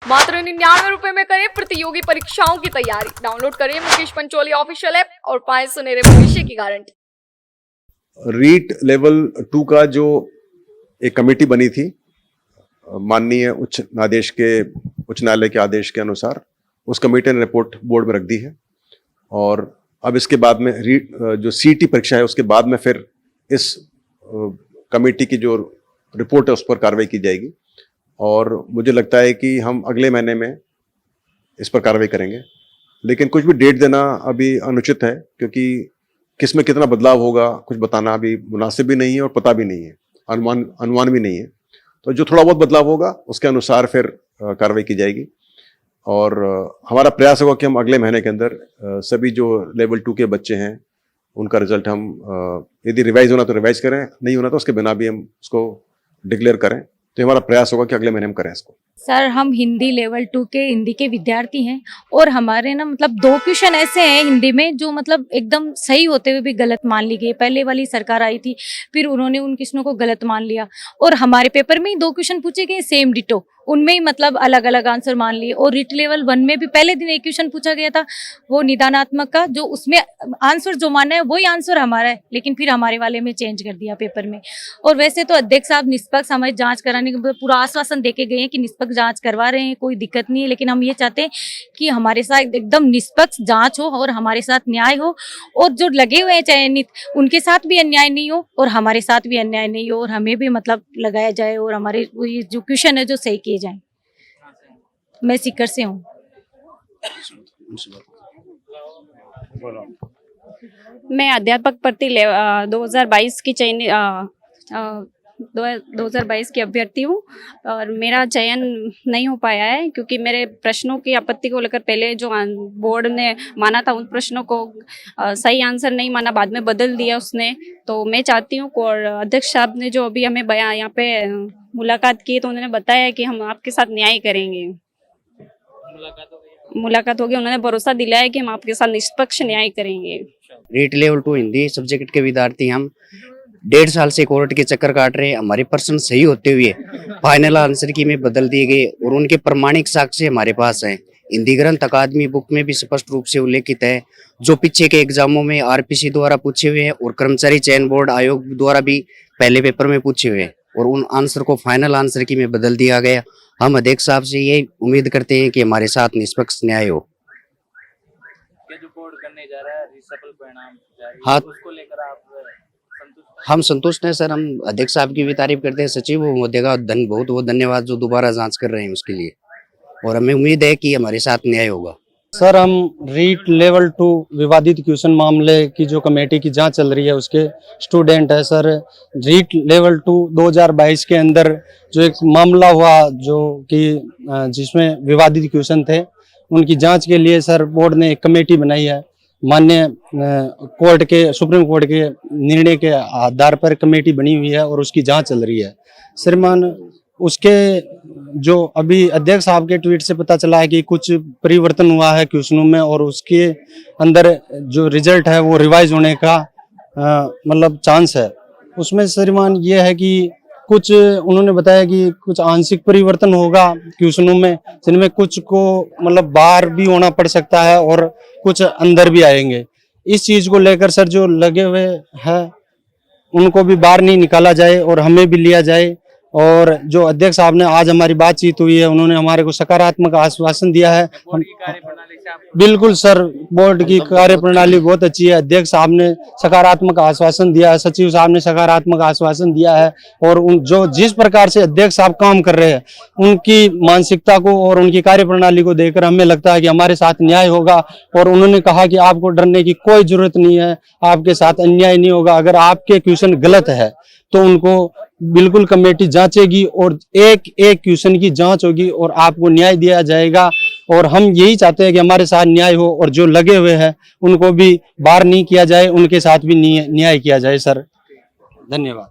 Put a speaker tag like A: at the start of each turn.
A: मात्र 99 रुपए में करें प्रतियोगी परीक्षाओं की तैयारी। डाउनलोड करें मुकेश पंचोली ऑफिशियल ऐप और पाएं सुनहरे भविष्य की गारंटी।
B: रीट लेवल 2 का जो एक कमेटी बनी थी माननीय उच्च न्यायालय के आदेश के अनुसार, उस कमेटी ने रिपोर्ट बोर्ड में रख दी है और अब इसके बाद में जो सीटी परीक्षा है उसके बाद में फिर इस कमेटी की जो रिपोर्ट है उस पर कार्रवाई की जाएगी और मुझे लगता है कि हम अगले महीने में इस पर कार्रवाई करेंगे। लेकिन कुछ भी डेट देना अभी अनुचित है क्योंकि किस में कितना बदलाव होगा कुछ बताना अभी मुनासिब भी नहीं है और पता भी नहीं है, अनुमान भी नहीं है। तो जो थोड़ा बहुत बदलाव होगा उसके अनुसार फिर कार्रवाई की जाएगी और हमारा प्रयास होगा कि हम अगले महीने के अंदर सभी जो लेवल 2 के बच्चे हैं उनका रिजल्ट हम यदि रिवाइज होना तो रिवाइज करें, नहीं होना तो उसके बिना भी हम उसको डिक्लेयर करें। तो हमारा प्रयास होगा कि अगले महीने हम करें इसको।
C: सर, हम हिंदी लेवल 2 के हिंदी के विद्यार्थी हैं और हमारे ना मतलब 2 क्वेश्चन ऐसे हैं हिंदी में जो मतलब एकदम सही होते हुए भी गलत मान ली गई। पहले वाली सरकार आई थी, फिर उन्होंने उन क्वेश्चनों को गलत मान लिया और हमारे पेपर में ही 2 क्वेश्चन पूछे गए सेम डिटो, उनमें ही मतलब अलग अलग आंसर मान लिए। और रिट लेवल 1 में भी पहले दिन एक क्वेश्चन पूछा गया था वो निदानात्मक का, जो उसमें आंसर जो माना है वही आंसर हमारा है, लेकिन फिर हमारे वाले में चेंज कर दिया पेपर में। और वैसे तो अध्यक्ष साहब निष्पक्ष हमारी जांच कराने के पूरा आश्वासन देके गए हैं कि निष्पक्ष जांच करवा रहे हैं, कोई दिक्कत नहीं है। लेकिन हम ये चाहते हैं कि हमारे साथ एकदम निष्पक्ष जांच हो और हमारे साथ न्याय हो और जो लगे हुए हैं चयनित उनके साथ भी अन्याय नहीं हो और हमारे साथ भी अन्याय नहीं हो और हमें भी मतलब लगाया जाए और हमारे ये जो क्वेश्चन है जो सही किए जाए। मैं सीकर से हूँ।
D: मैं अध्यापक भर्ती 2022 की चयन 2022 की अभ्यर्थी हूँ और मेरा चयन नहीं हो पाया है क्योंकि मेरे प्रश्नों की आपत्ति को लेकर पहले जो बोर्ड ने माना था उन प्रश्नों को सही आंसर नहीं माना, बाद में बदल दिया उसने। तो मैं चाहती हूँ और अध्यक्ष साहब ने जो अभी हमें यहाँ पे मुलाकात की तो उन्होंने बताया कि हम आपके साथ न्याय करेंगे। मुलाकात होगी, उन्होंने भरोसा दिलाया है कि हम आपके साथ निष्पक्ष न्याय करेंगे।
E: रीट लेवल 2 हिंदी सब्जेक्ट के विद्यार्थी हम 1.5 साल से कोर्ट के चक्कर काट रहे हैं। हमारे प्रश्न सही होते हुए फाइनल आंसर की में बदल दिए गए और उनके प्रमाणिक साक्ष्य हमारे पास हैं। हिंदी ग्रंथ अकादमी बुक में भी स्पष्ट रूप से उल्लेखित है, जो पीछे के एग्जामों में आरपीसी द्वारा पूछे हुए हैं और कर्मचारी चयन बोर्ड आयोग द्वारा भी पहले पेपर में पूछे हुए हैं और उन आंसर को फाइनल आंसर की में बदल दिया गया। हम अध्यक्ष साहब से ये उम्मीद करते हैं कि हमारे साथ निष्पक्ष न्याय हो।
F: जो बोर्ड करने जा रहा है रिसफल परिणाम जारी,
E: हाँ,
F: उसको लेकर आप
E: हम संतुष्ट हैं सर। हम अध्यक्ष साहब की भी तारीफ करते हैं, सचिव महोदय का बहुत बहुत धन्यवाद जो दोबारा जांच कर रहे हैं उसके लिए, और हमें उम्मीद है कि हमारे साथ न्याय होगा।
G: सर, हम रीट लेवल 2 विवादित क्वेश्चन मामले की जो कमेटी की जांच चल रही है उसके स्टूडेंट है सर। रीट लेवल 2 2022 के अंदर जो एक मामला हुआ जो कि जिसमें विवादित क्वेश्चन थे, उनकी जांच के लिए सर बोर्ड ने एक कमेटी बनाई है। माननीय कोर्ट के सुप्रीम कोर्ट के निर्णय के आधार पर कमेटी बनी हुई है और उसकी जांच चल रही है। श्रीमान, उसके जो अभी अध्यक्ष साहब के ट्वीट से पता चला है कि कुछ परिवर्तन हुआ है क्वेश्चनों में और उसके अंदर जो रिजल्ट है वो रिवाइज होने का मतलब चांस है। उसमें श्रीमान ये है कि कुछ उन्होंने बताया कि कुछ आंशिक परिवर्तन होगा क्वेश्चनों में, जिनमें कुछ को मतलब बाहर भी होना पड़ सकता है और कुछ अंदर भी आएंगे। इस चीज को लेकर सर जो लगे हुए हैं उनको भी बाहर नहीं निकाला जाए और हमें भी लिया जाए। और जो अध्यक्ष साहब ने आज हमारी बातचीत हुई है उन्होंने हमारे को सकारात्मक आश्वासन दिया है। बिल्कुल सर, बोर्ड की कार्यप्रणाली बहुत अच्छी है। अध्यक्ष साहब ने सकारात्मक आश्वासन दिया है, सचिव साहब ने सकारात्मक आश्वासन दिया है और उन जो जिस प्रकार से अध्यक्ष साहब काम कर रहे हैं उनकी मानसिकता को और उनकी कार्यप्रणाली को देखकर हमें लगता है कि हमारे साथ न्याय होगा। और उन्होंने कहा कि आपको डरने की कोई जरूरत नहीं है, आपके साथ अन्याय नहीं होगा। अगर आपके क्वेश्चन गलत है तो उनको बिल्कुल कमेटी जांचेगी और एक एक क्वेश्चन की जांच होगी और आपको न्याय दिया जाएगा। और हम यही चाहते हैं कि हमारे साथ न्याय हो और जो लगे हुए हैं उनको भी बाहर नहीं किया जाए, उनके साथ भी न्याय किया जाए। सर, धन्यवाद।